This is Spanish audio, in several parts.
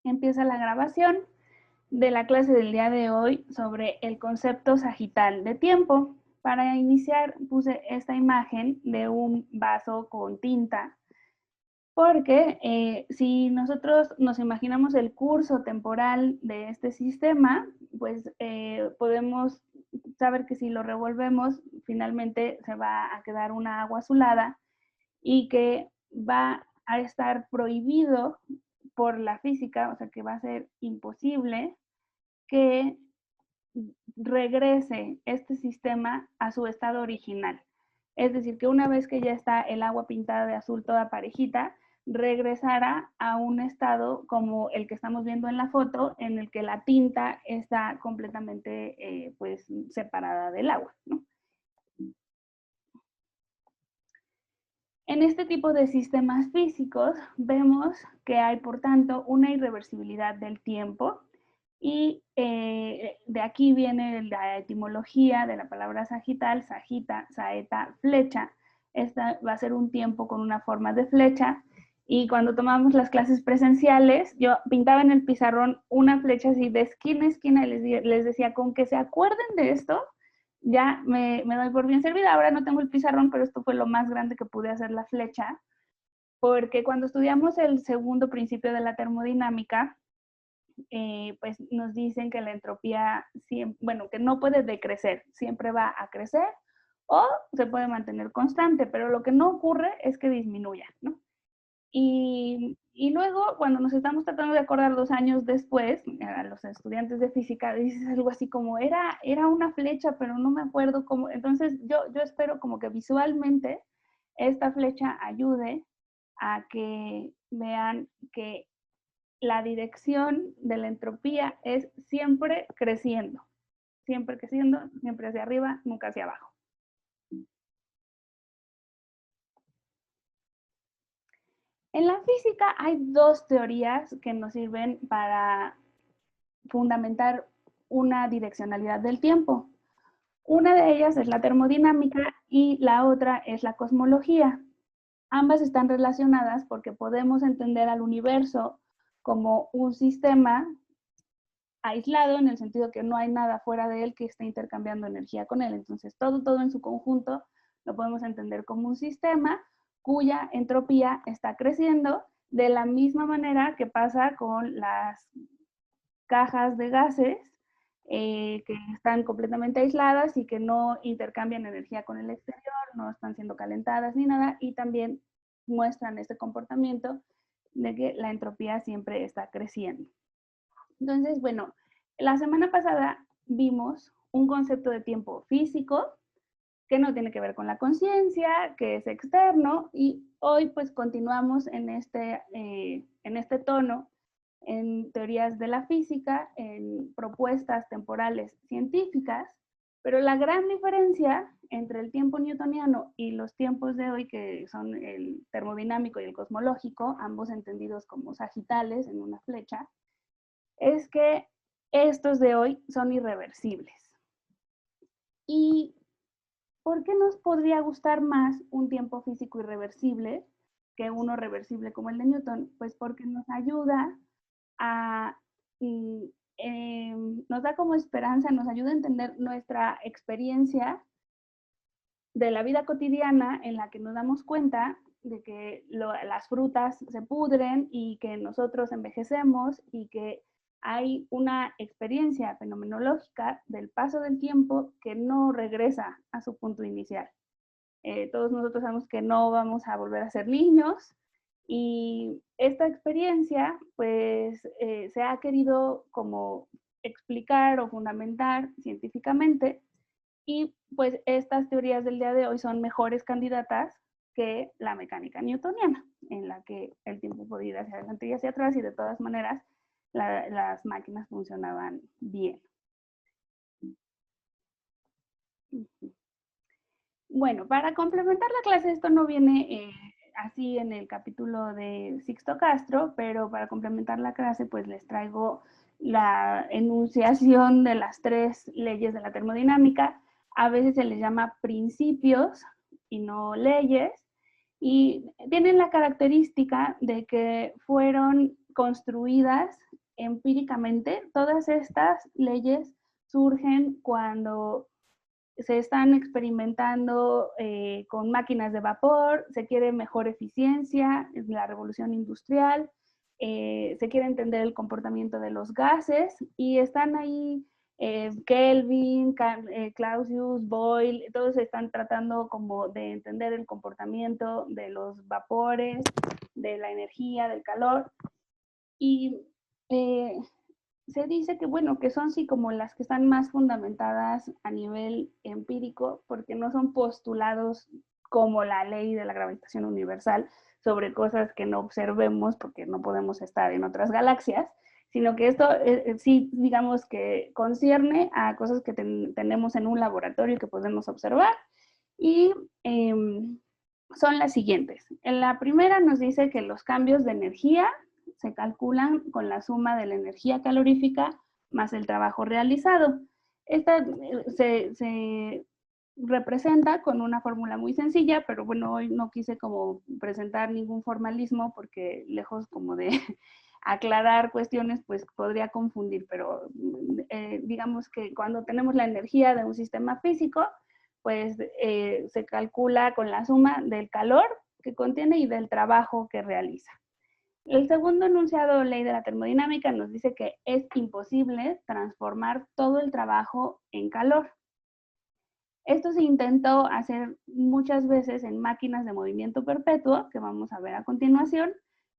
Empieza la grabación de la clase del día de hoy sobre el concepto sagital de tiempo. Para iniciar puse esta imagen de un vaso con tinta, porque si nosotros nos imaginamos el curso temporal de este sistema, pues podemos saber que si lo revolvemos, finalmente se va a quedar una agua azulada y que va a estar prohibido por la física, o sea que va a ser imposible que regrese este sistema a su estado original. Es decir, que una vez que ya está el agua pintada de azul toda parejita, regresará a un estado como el que estamos viendo en la foto, en el que la tinta está completamente pues, separada del agua, ¿no? En este tipo de sistemas físicos vemos que hay, por tanto, una irreversibilidad del tiempo y de aquí viene la etimología de la palabra sagital, sagita, saeta, flecha. Esta va a ser un tiempo con una forma de flecha y cuando tomamos las clases presenciales, yo pintaba en el pizarrón una flecha así de esquina a esquina y les decía, con que se acuerden de esto, ya me doy por bien servida. Ahora no tengo el pizarrón, pero esto fue lo más grande que pude hacer la flecha, porque cuando estudiamos el segundo principio de la termodinámica, pues nos dicen que la entropía, bueno, que no puede decrecer, siempre va a crecer o se puede mantener constante, pero lo que no ocurre es que disminuya, ¿no? Y luego, cuando nos estamos tratando de acordar 2 años después, a los estudiantes de física, dices algo así como, era una flecha, pero no me acuerdo cómo. Entonces, yo espero como que visualmente esta flecha ayude a que vean que la dirección de la entropía es siempre creciendo, siempre hacia arriba, nunca hacia abajo. En la física hay 2 teorías que nos sirven para fundamentar una direccionalidad del tiempo. Una de ellas es la termodinámica y la otra es la cosmología. Ambas están relacionadas porque podemos entender al universo como un sistema aislado en el sentido que no hay nada fuera de él que esté intercambiando energía con él. Entonces, todo en su conjunto lo podemos entender como un sistema cuya entropía está creciendo de la misma manera que pasa con las cajas de gases que están completamente aisladas y que no intercambian energía con el exterior, no están siendo calentadas ni nada, y también muestran este comportamiento de que la entropía siempre está creciendo. Entonces, bueno, la semana pasada vimos un concepto de tiempo físico que no tiene que ver con la conciencia, que es externo, y hoy pues continuamos en este tono, en teorías de la física, en propuestas temporales científicas, pero la gran diferencia entre el tiempo newtoniano y los tiempos de hoy, que son el termodinámico y el cosmológico, ambos entendidos como sagitales en una flecha, es que estos de hoy son irreversibles. ¿Y por qué nos podría gustar más un tiempo físico irreversible que uno reversible como el de Newton? Pues porque nos ayuda a, nos da como esperanza, nos ayuda a entender nuestra experiencia de la vida cotidiana en la que nos damos cuenta de que las frutas se pudren y que nosotros envejecemos y que hay una experiencia fenomenológica del paso del tiempo que no regresa a su punto inicial. Todos nosotros sabemos que no vamos a volver a ser niños y esta experiencia pues se ha querido como explicar o fundamentar científicamente y pues estas teorías del día de hoy son mejores candidatas que la mecánica newtoniana, en la que el tiempo podía ir hacia adelante y hacia atrás y de todas maneras las máquinas funcionaban bien. Bueno, para complementar la clase, esto no viene así en el capítulo de Sixto Castro, pero para complementar la clase, pues les traigo la enunciación de las 3 leyes de la termodinámica. A veces se les llama principios y no leyes, y tienen la característica de que fueron construidas empíricamente, todas estas leyes surgen cuando se están experimentando con máquinas de vapor, se quiere mejor eficiencia, la revolución industrial, se quiere entender el comportamiento de los gases y están ahí Kelvin, Clausius, Boyle, todos están tratando como de entender el comportamiento de los vapores, de la energía, del calor y se dice que, bueno, que son sí como las que están más fundamentadas a nivel empírico, porque no son postulados como la ley de la gravitación universal sobre cosas que no observemos porque no podemos estar en otras galaxias, sino que esto sí, digamos que concierne a cosas que tenemos en un laboratorio que podemos observar y son las siguientes. En la primera nos dice que los cambios de energía se calculan con la suma de la energía calorífica más el trabajo realizado. Esta se representa con una fórmula muy sencilla, pero bueno, hoy no quise como presentar ningún formalismo porque lejos como de aclarar cuestiones, pues podría confundir, pero digamos que cuando tenemos la energía de un sistema físico, pues se calcula con la suma del calor que contiene y del trabajo que realiza. El segundo enunciado, ley de la termodinámica, nos dice que es imposible transformar todo el trabajo en calor. Esto se intentó hacer muchas veces en máquinas de movimiento perpetuo, que vamos a ver a continuación,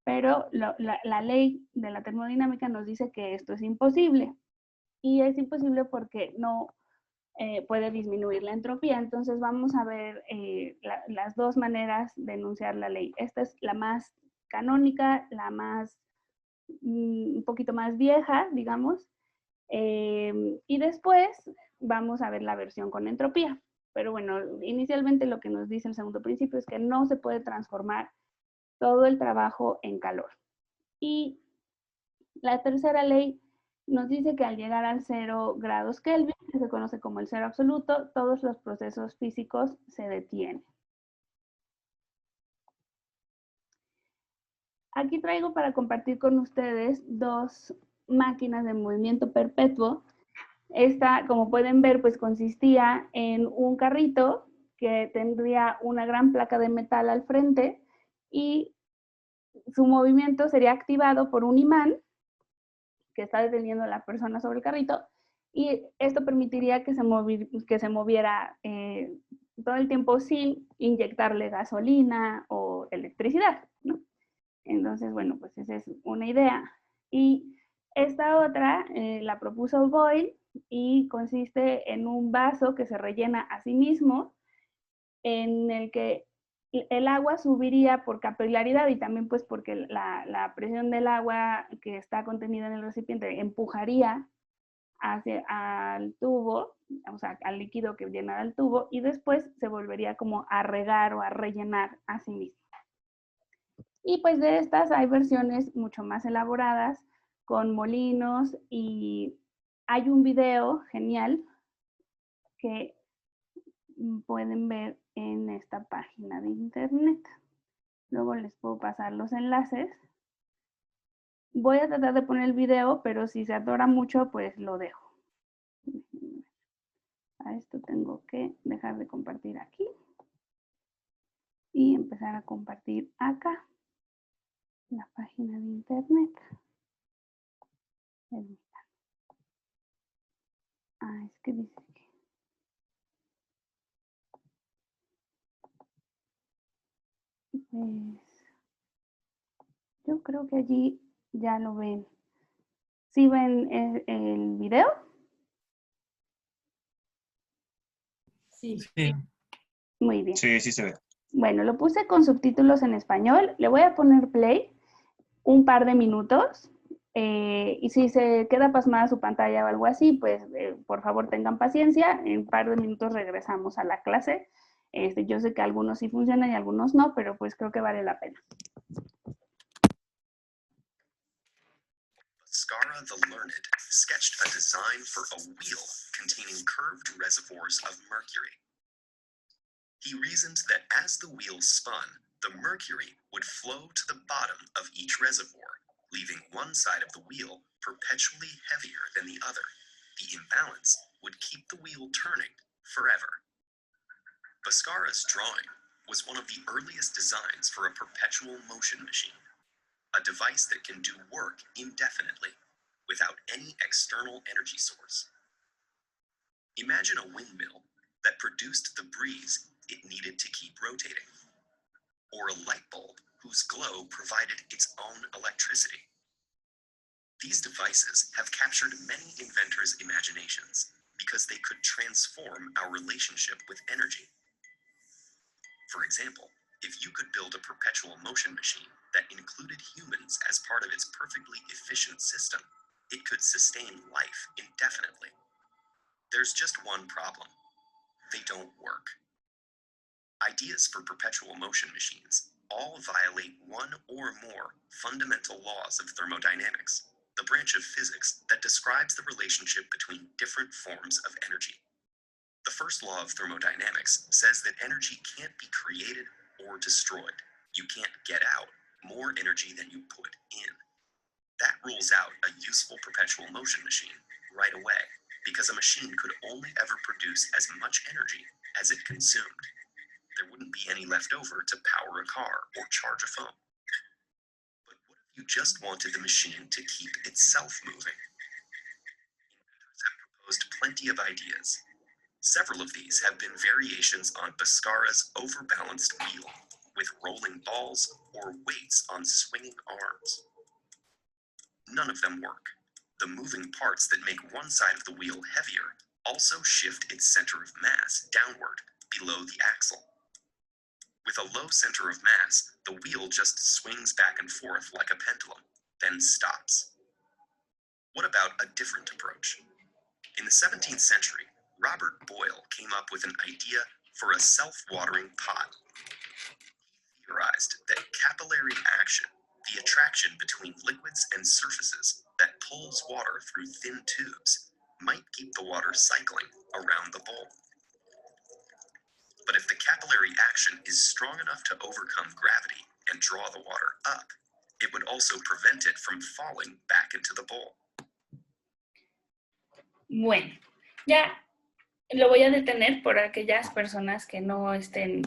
pero la ley de la termodinámica nos dice que esto es imposible. Y es imposible porque no puede disminuir la entropía. Entonces vamos a ver las dos maneras de enunciar la ley. Esta es la más canónica, la más, un poquito más vieja, digamos, y después vamos a ver la versión con entropía. Pero bueno, inicialmente lo que nos dice el segundo principio es que no se puede transformar todo el trabajo en calor. Y la tercera ley nos dice que al llegar al 0 grados Kelvin, que se conoce como el cero absoluto, todos los procesos físicos se detienen. Aquí traigo para compartir con ustedes dos máquinas de movimiento perpetuo. Esta, como pueden ver, pues consistía en un carrito que tendría una gran placa de metal al frente y su movimiento sería activado por un imán que está deteniendo a la persona sobre el carrito y esto permitiría que se moviera todo el tiempo sin inyectarle gasolina o electricidad, ¿no? Entonces, bueno, pues esa es una idea. Y esta otra la propuso Boyle y consiste en un vaso que se rellena a sí mismo, en el que el agua subiría por capilaridad y también pues porque la presión del agua que está contenida en el recipiente empujaría hacia al tubo, o sea, al líquido que llenara el tubo y después se volvería como a regar o a rellenar a sí mismo. Y pues de estas hay versiones mucho más elaboradas con molinos y hay un video genial que pueden ver en esta página de internet. Luego les puedo pasar los enlaces. Voy a tratar de poner el video, pero si se atora mucho, pues lo dejo. A esto tengo que dejar de compartir aquí y empezar a compartir acá la página de internet. Ah, es que dice que pues yo creo que allí ya lo ven. ¿Sí ven el video? Sí. Muy bien. Sí, sí se ve. Bueno, lo puse con subtítulos en español. Le voy a poner play un par de minutos. Y si se queda pasmada su pantalla o algo así, pues por favor tengan paciencia. En un par de minutos regresamos a la clase. Yo sé que algunos sí funcionan y algunos no, pero pues creo que vale la pena. Skara the Learned sketched a design for a wheel containing curved reservoirs of mercury. He reasoned that as the wheel spun, the mercury would flow to the bottom of each reservoir, leaving one side of the wheel perpetually heavier than the other. The imbalance would keep the wheel turning forever. Bhaskara's drawing was one of the earliest designs for a perpetual motion machine, a device that can do work indefinitely without any external energy source. Imagine a windmill that produced the breeze it needed to keep rotating, or a light bulb whose glow provided its own electricity. These devices have captured many inventors' imaginations because they could transform our relationship with energy. For example, if you could build a perpetual motion machine that included humans as part of its perfectly efficient system, it could sustain life indefinitely. There's just one problem. They don't work. Ideas for perpetual motion machines all violate one or more fundamental laws of thermodynamics, the branch of physics that describes the relationship between different forms of energy. The first law of thermodynamics says that energy can't be created or destroyed. You can't get out more energy than you put in. That rules out a useful perpetual motion machine right away, because a machine could only ever produce as much energy as it consumed. There wouldn't be any left over to power a car or charge a phone. But what if you just wanted the machine to keep itself moving? Inventors have proposed plenty of ideas. Several of these have been variations on Bhaskara's overbalanced wheel, with rolling balls or weights on swinging arms. None of them work. The moving parts that make one side of the wheel heavier also shift its center of mass downward below the axle. With a low center of mass, the wheel just swings back and forth like a pendulum, then stops. What about a different approach? In the 17th century, Robert Boyle came up with an idea for a self-watering pot. He theorized that capillary action, the attraction between liquids and surfaces that pulls water through thin tubes, might keep the water cycling around the bowl. But if the capillary action is strong enough to overcome gravity and draw the water up, it would also prevent it from falling back into the bowl. Bueno, ya lo voy a detener por aquellas personas que no estén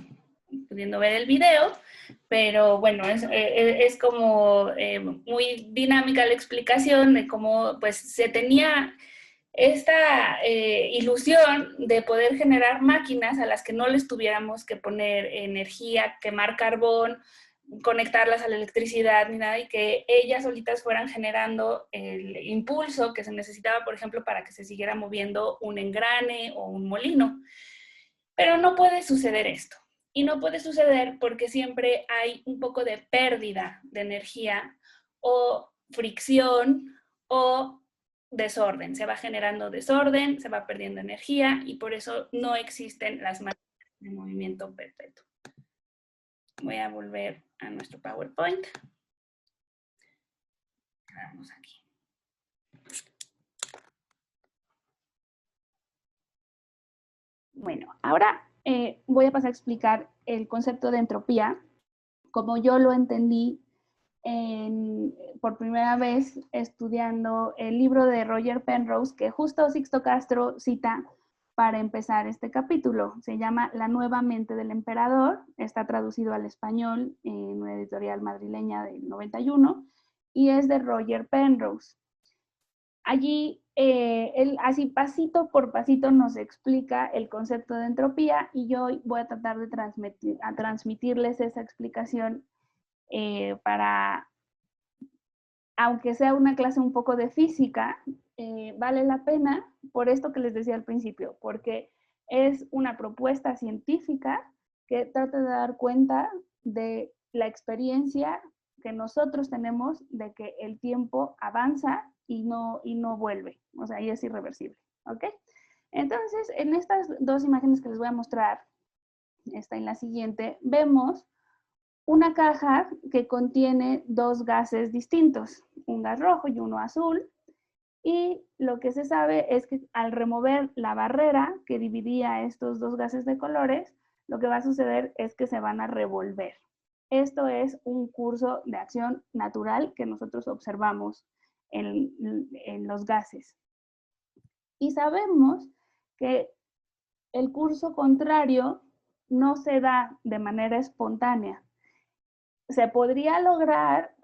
pudiendo ver el video, pero bueno, es como muy dinámica la explicación de cómo pues se tenía esta ilusión de poder generar máquinas a las que no les tuviéramos que poner energía, quemar carbón, conectarlas a la electricidad ni nada, y que ellas solitas fueran generando el impulso que se necesitaba, por ejemplo, para que se siguiera moviendo un engrane o un molino. Pero no puede suceder esto. Y no puede suceder porque siempre hay un poco de pérdida de energía o fricción o desorden. Se va generando desorden, se va perdiendo energía y por eso no existen las máquinas de movimiento perpetuo. Voy a volver a nuestro PowerPoint. Vamos aquí. Bueno, ahora voy a pasar a explicar el concepto de entropía, como yo lo entendí por primera vez estudiando el libro de Roger Penrose, que justo Sixto Castro cita para empezar este capítulo. Se llama La nueva mente del emperador, está traducido al español en una editorial madrileña del 91 y es de Roger Penrose. Allí él así pasito por pasito nos explica el concepto de entropía y yo voy a tratar de transmitirles esa explicación para, aunque sea una clase un poco de física, vale la pena por esto que les decía al principio, porque es una propuesta científica que trata de dar cuenta de la experiencia que nosotros tenemos de que el tiempo avanza y no vuelve, o sea, y es irreversible, ¿ok? Entonces, en estas dos imágenes que les voy a mostrar, esta y la siguiente, vemos una caja que contiene dos gases distintos, un gas rojo y uno azul, y lo que se sabe es que al remover la barrera que dividía estos dos gases de colores, lo que va a suceder es que se van a revolver, esto es un curso de acción natural que nosotros observamos en los gases. Y sabemos que el curso contrario no se da de manera espontánea. Se podría lograr,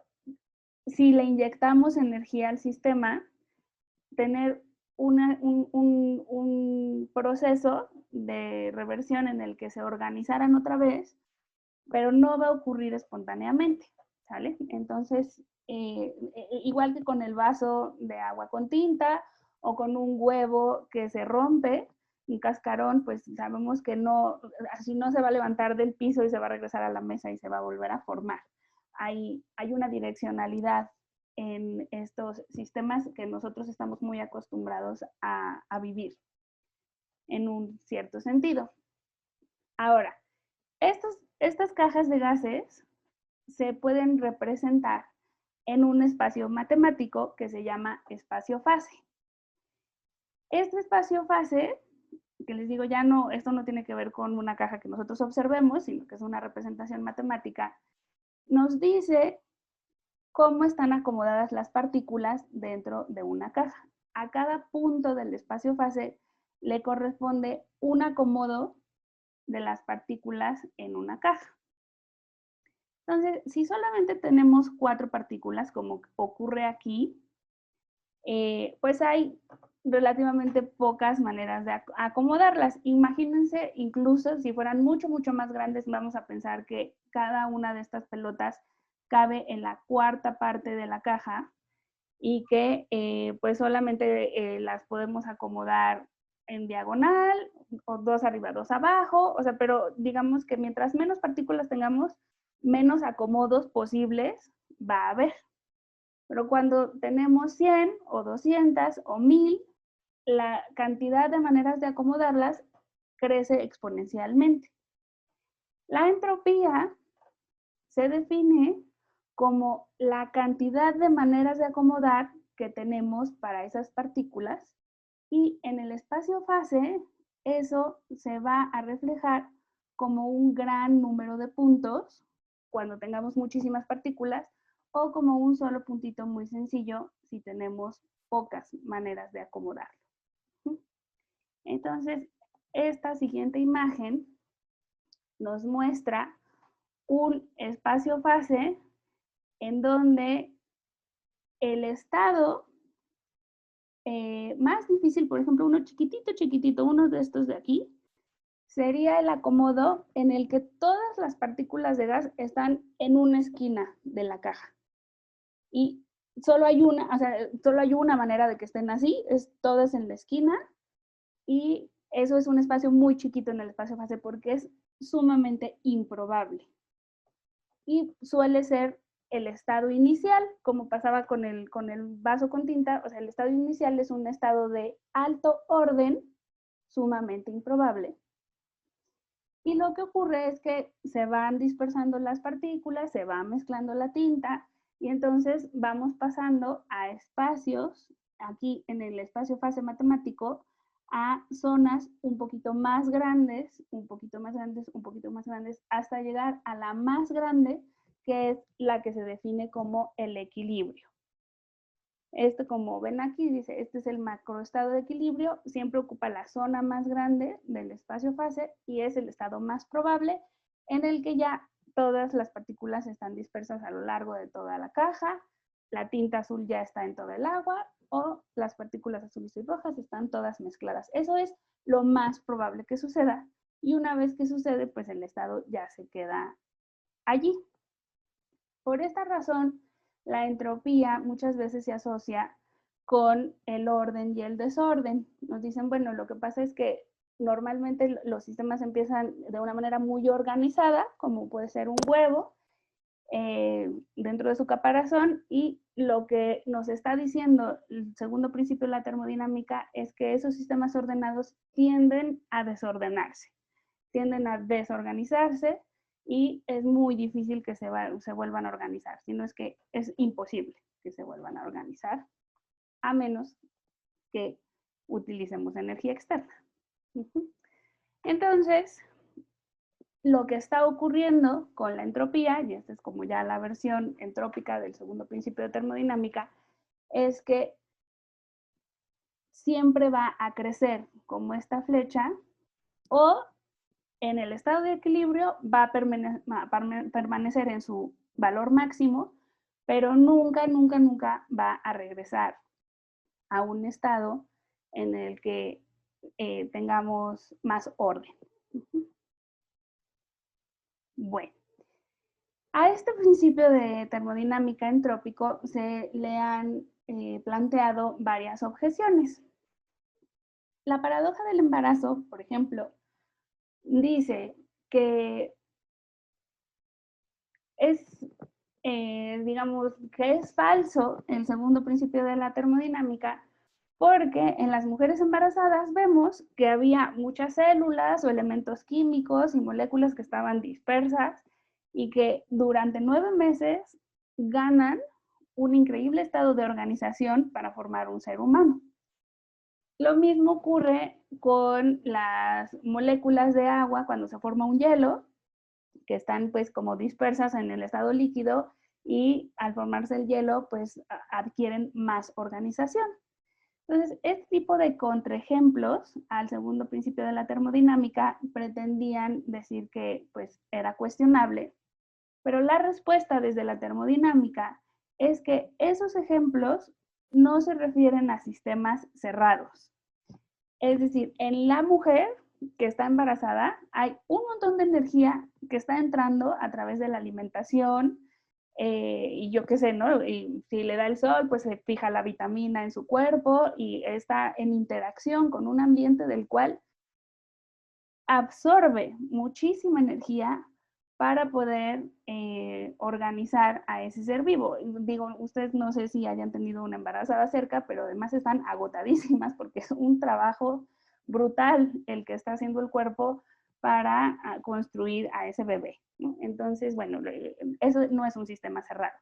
si le inyectamos energía al sistema, tener un proceso de reversión en el que se organizaran otra vez, pero no va a ocurrir espontáneamente, ¿sale? Entonces, igual que con el vaso de agua con tinta o con un huevo que se rompe, un cascarón, pues sabemos que no, así no se va a levantar del piso y se va a regresar a la mesa y se va a volver a formar. Hay una direccionalidad en estos sistemas que nosotros estamos muy acostumbrados a vivir en un cierto sentido. Ahora, estas cajas de gases se pueden representar en un espacio matemático que se llama espacio-fase. Este espacio-fase, que les digo ya no, esto no tiene que ver con una caja que nosotros observemos, sino que es una representación matemática, nos dice cómo están acomodadas las partículas dentro de una caja. A cada punto del espacio-fase le corresponde un acomodo de las partículas en una caja. Entonces, si solamente tenemos 4 partículas, como ocurre aquí, pues hay relativamente pocas maneras de acomodarlas. Imagínense, incluso si fueran mucho más grandes, vamos a pensar que cada una de estas pelotas cabe en la cuarta parte de la caja y que pues solamente las podemos acomodar en diagonal, o 2 arriba, 2 abajo, o sea, pero digamos que mientras menos partículas tengamos, menos acomodos posibles va a haber. Pero cuando tenemos 100 o 200 o 1000, la cantidad de maneras de acomodarlas crece exponencialmente. La entropía se define como la cantidad de maneras de acomodar que tenemos para esas partículas, y en el espacio-fase eso se va a reflejar como un gran número de puntos cuando tengamos muchísimas partículas, o como un solo puntito muy sencillo si tenemos pocas maneras de acomodarlo. Entonces, esta siguiente imagen nos muestra un espacio-fase en donde el estado más difícil, por ejemplo, uno chiquitito, uno de estos de aquí, sería el acomodo en el que todas las partículas de gas están en una esquina de la caja. Y solo hay una, o sea, solo hay una manera de que estén así, es todas en la esquina, y eso es un espacio muy chiquito en el espacio-fase porque es sumamente improbable. Y suele ser el estado inicial, como pasaba con el vaso con tinta, o sea, el estado inicial es un estado de alto orden, sumamente improbable. Y lo que ocurre es que se van dispersando las partículas, se va mezclando la tinta, y entonces vamos pasando a espacios, aquí en el espacio-fase matemático, a zonas un poquito más grandes, un poquito más grandes, un poquito más grandes, hasta llegar a la más grande, que es la que se define como el equilibrio. Esto, como ven aquí, dice, este es el macroestado de equilibrio, siempre ocupa la zona más grande del espacio-fase y es el estado más probable en el que ya todas las partículas están dispersas a lo largo de toda la caja, la tinta azul ya está en todo el agua, o las partículas azules y rojas están todas mezcladas. Eso es lo más probable que suceda, y una vez que sucede, pues el estado ya se queda allí. Por esta razón, la entropía muchas veces se asocia con el orden y el desorden. Nos dicen, bueno, lo que pasa es que normalmente los sistemas empiezan de una manera muy organizada, como puede ser un huevo, dentro de su caparazón, y lo que nos está diciendo el segundo principio de la termodinámica es que esos sistemas ordenados tienden a desordenarse, tienden a desorganizarse, y es muy difícil que se vuelvan a organizar, sino es que es imposible que se vuelvan a organizar, a menos que utilicemos energía externa. Entonces, lo que está ocurriendo con la entropía, y esta es como ya la versión entrópica del segundo principio de termodinámica, es que siempre va a crecer como esta flecha, o en el estado de equilibrio va a permanecer en su valor máximo, pero nunca, nunca, nunca va a regresar a un estado en el que tengamos más orden. Bueno, a este principio de termodinámica entrópico se le han planteado varias objeciones. La paradoja del embarazo, por ejemplo, dice que digamos, que es falso el segundo principio de la termodinámica, porque en las mujeres embarazadas vemos que había muchas células o elementos químicos y moléculas que estaban dispersas y que durante 9 meses ganan un increíble estado de organización para formar un ser humano. Lo mismo ocurre con las moléculas de agua cuando se forma un hielo, que están pues como dispersas en el estado líquido y al formarse el hielo pues adquieren más organización. Entonces, este tipo de contraejemplos al segundo principio de la termodinámica pretendían decir que pues era cuestionable, pero la respuesta desde la termodinámica es que esos ejemplos no se refieren a sistemas cerrados. Es decir, en la mujer que está embarazada hay un montón de energía que está entrando a través de la alimentación, y yo qué sé, ¿no? Y si le da el sol, pues se fija la vitamina en su cuerpo y está en interacción con un ambiente del cual absorbe muchísima energía para poder organizar a ese ser vivo. Digo, ustedes no sé si hayan tenido una embarazada cerca, pero además están agotadísimas porque es un trabajo brutal el que está haciendo el cuerpo para construir a ese bebé, ¿no? Entonces, bueno, eso no es un sistema cerrado.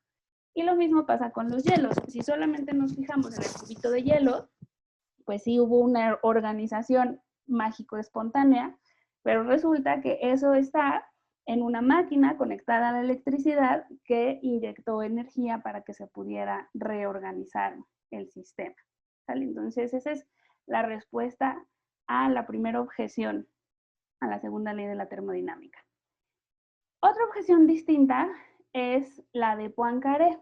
Y lo mismo pasa con los hielos. Si solamente nos fijamos en el cubito de hielo, pues sí hubo una organización mágico espontánea, pero resulta que eso está en una máquina conectada a la electricidad que inyectó energía para que se pudiera reorganizar el sistema. ¿Sale? Entonces, esa es la respuesta a la primera objeción a la segunda ley de la termodinámica. Otra objeción distinta es la de Poincaré.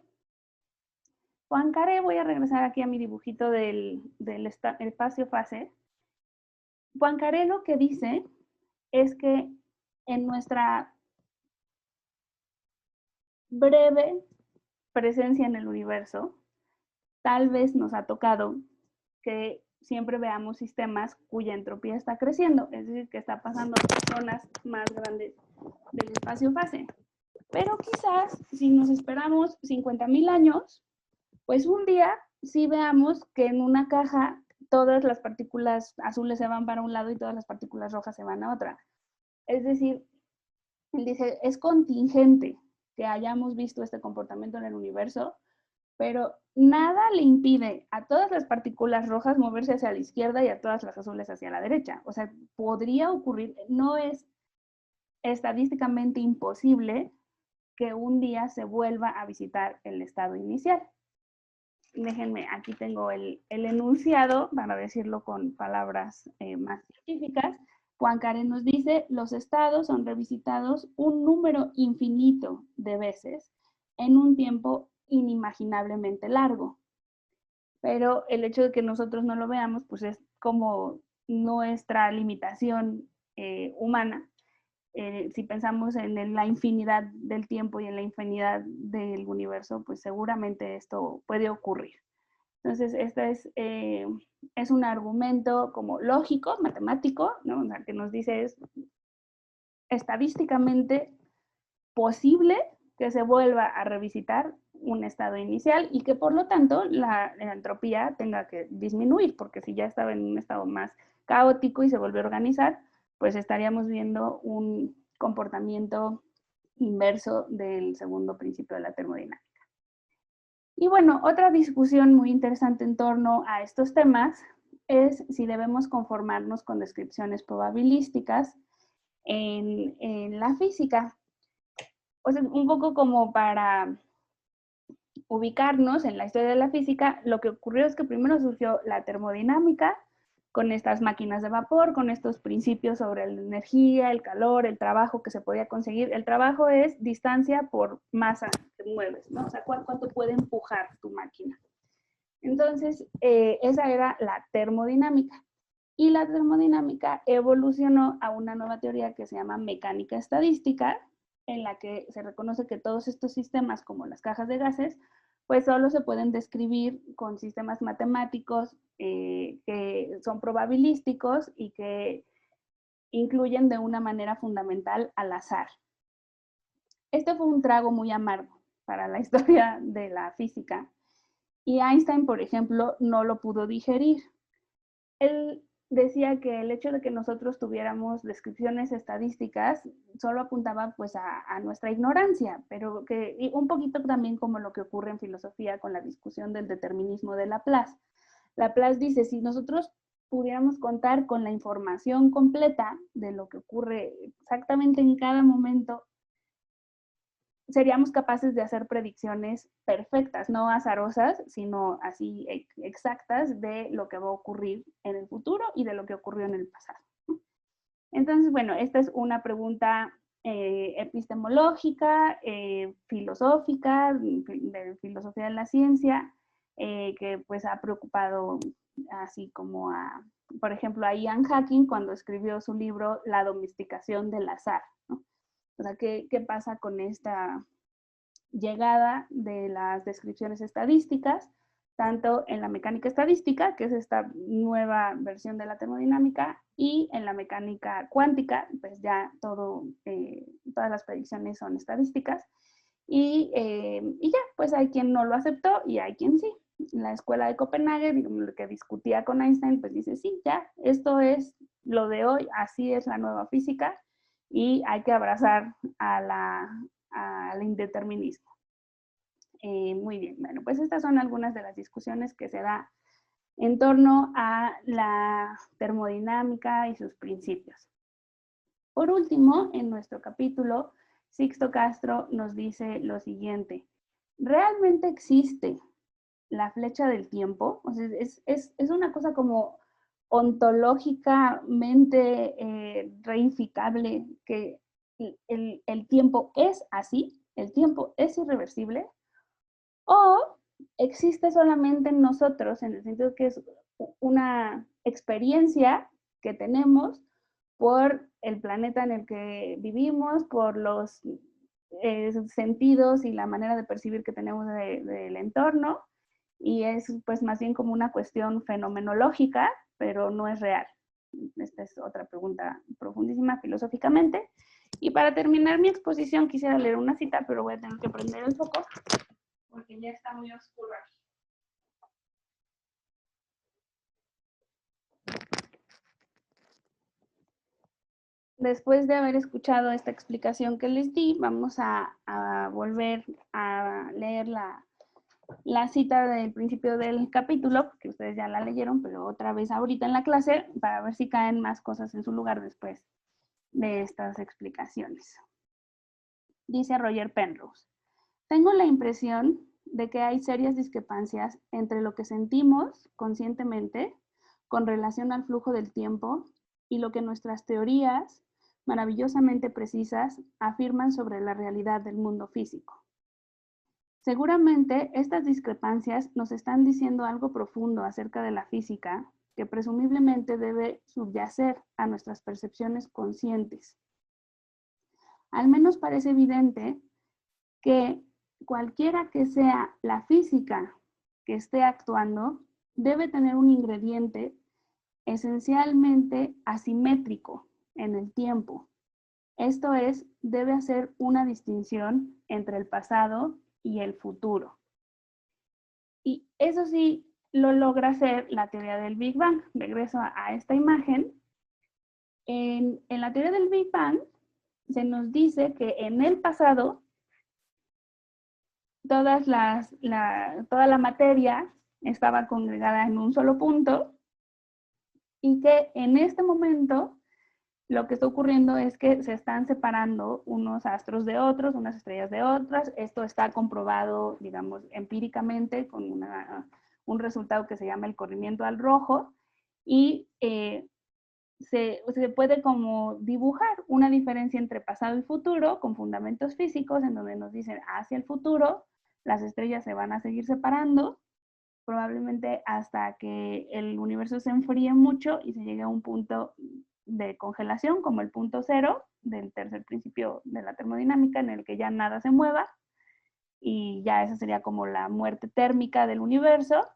Poincaré, voy a regresar aquí a mi dibujito del espacio-fase. Poincaré lo que dice es que en nuestra breve presencia en el universo, tal vez nos ha tocado que siempre veamos sistemas cuya entropía está creciendo, es decir, que está pasando a zonas más grandes del espacio-fase. Pero quizás si nos esperamos 50,000 años, pues un día sí veamos que en una caja todas las partículas azules se van para un lado y todas las partículas rojas se van a otra. Es decir, él dice, es contingente que hayamos visto este comportamiento en el universo, pero nada le impide a todas las partículas rojas moverse hacia la izquierda y a todas las azules hacia la derecha. O sea, podría ocurrir, no es estadísticamente imposible que un día se vuelva a visitar el estado inicial. Déjenme, aquí tengo el enunciado para decirlo con palabras más científicas. Poincaré nos dice, los estados son revisitados un número infinito de veces en un tiempo inimaginablemente largo. Pero el hecho de que nosotros no lo veamos, pues es como nuestra limitación humana. Si pensamos en la infinidad del tiempo y en la infinidad del universo, pues seguramente esto puede ocurrir. Entonces, este es un argumento como lógico, matemático, ¿no? O sea, que nos dice es estadísticamente posible que se vuelva a revisitar un estado inicial y que por lo tanto la entropía tenga que disminuir, porque si ya estaba en un estado más caótico y se volvió a organizar, pues estaríamos viendo un comportamiento inverso del segundo principio de la termodinámica. Y bueno, otra discusión muy interesante en torno a estos temas es si debemos conformarnos con descripciones probabilísticas en la física. O sea, un poco como para ubicarnos en la historia de la física, lo que ocurrió es que primero surgió la termodinámica, con estas máquinas de vapor, con estos principios sobre la energía, el calor, el trabajo que se podía conseguir. El trabajo es distancia por masa que mueves, ¿no? O sea, cuánto puede empujar tu máquina. Entonces, esa era la termodinámica. Y la termodinámica evolucionó a una nueva teoría que se llama mecánica estadística, en la que se reconoce que todos estos sistemas, como las cajas de gases, pues solo se pueden describir con sistemas matemáticos que son probabilísticos y que incluyen de una manera fundamental al azar. Este fue un trago muy amargo para la historia de la física y Einstein, por ejemplo, no lo pudo digerir. Él decía que el hecho de que nosotros tuviéramos descripciones estadísticas solo apuntaba pues a nuestra ignorancia, pero que y un poquito también como lo que ocurre en filosofía con la discusión del determinismo de Laplace. Laplace dice, si nosotros pudiéramos contar con la información completa de lo que ocurre exactamente en cada momento, seríamos capaces de hacer predicciones perfectas, no azarosas, sino así exactas de lo que va a ocurrir en el futuro y de lo que ocurrió en el pasado. Entonces, bueno, esta es una pregunta epistemológica, filosófica, de filosofía de la ciencia, que pues ha preocupado así como a, por ejemplo, a Ian Hacking cuando escribió su libro La domesticación del azar, ¿no? O sea, ¿qué pasa con esta llegada de las descripciones estadísticas, tanto en la mecánica estadística, que es esta nueva versión de la termodinámica, y en la mecánica cuántica, pues ya todas las predicciones son estadísticas, y ya, pues hay quien no lo aceptó y hay quien sí. La escuela de Copenhague, lo que discutía con Einstein, pues dice, sí, ya, esto es lo de hoy, así es la nueva física, y hay que abrazar al indeterminismo. Muy bien, bueno, pues estas son algunas de las discusiones que se da en torno a la termodinámica y sus principios. Por último, en nuestro capítulo, Sixto Castro nos dice lo siguiente: ¿realmente existe la flecha del tiempo? O sea, es una cosa como ontológicamente reificable, que el tiempo es así, el tiempo es irreversible, o existe solamente en nosotros, en el sentido que es una experiencia que tenemos por el planeta en el que vivimos, por los sentidos y la manera de percibir que tenemos del entorno, y es pues más bien como una cuestión fenomenológica, pero no es real. Esta es otra pregunta profundísima filosóficamente. Y para terminar mi exposición quisiera leer una cita, pero voy a tener que prender el foco porque ya está muy oscuro aquí. Después de haber escuchado esta explicación que les di, vamos a volver a leer la cita del principio del capítulo, porque ustedes ya la leyeron, pero otra vez ahorita en la clase, para ver si caen más cosas en su lugar después de estas explicaciones. Dice Roger Penrose: tengo la impresión de que hay serias discrepancias entre lo que sentimos conscientemente con relación al flujo del tiempo y lo que nuestras teorías maravillosamente precisas afirman sobre la realidad del mundo físico. Seguramente estas discrepancias nos están diciendo algo profundo acerca de la física que presumiblemente debe subyacer a nuestras percepciones conscientes. Al menos parece evidente que cualquiera que sea la física que esté actuando debe tener un ingrediente esencialmente asimétrico en el tiempo. Esto es, debe hacer una distinción entre el pasado y el futuro. Y eso sí lo logra hacer la teoría del Big Bang. Regreso a esta imagen. En la teoría del Big Bang se nos dice que en el pasado toda la materia estaba congregada en un solo punto y que en este momento lo que está ocurriendo es que se están separando unos astros de otros, unas estrellas de otras. Esto está comprobado, digamos, empíricamente con un resultado que se llama el corrimiento al rojo, y se puede como dibujar una diferencia entre pasado y futuro con fundamentos físicos, en donde nos dicen hacia el futuro las estrellas se van a seguir separando, probablemente hasta que el universo se enfríe mucho y se llegue a un punto de congelación, como el punto cero del tercer principio de la termodinámica, en el que ya nada se mueva, y ya esa sería como la muerte térmica del universo.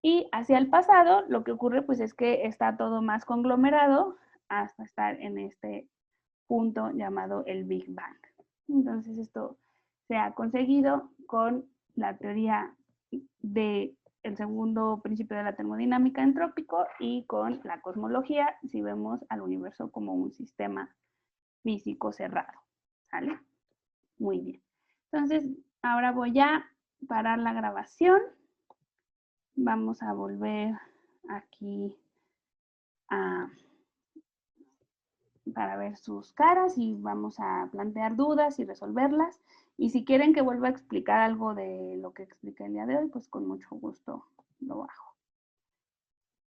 Y hacia el pasado, lo que ocurre pues es que está todo más conglomerado hasta estar en este punto llamado el Big Bang. Entonces esto se ha conseguido con la teoría del segundo principio de la termodinámica entrópico y con la cosmología, si vemos al universo como un sistema físico cerrado. ¿Sale? Muy bien. Entonces, ahora voy a parar la grabación. Vamos a volver aquí para ver sus caras y vamos a plantear dudas y resolverlas. Y si quieren que vuelva a explicar algo de lo que expliqué el día de hoy, pues con mucho gusto lo hago.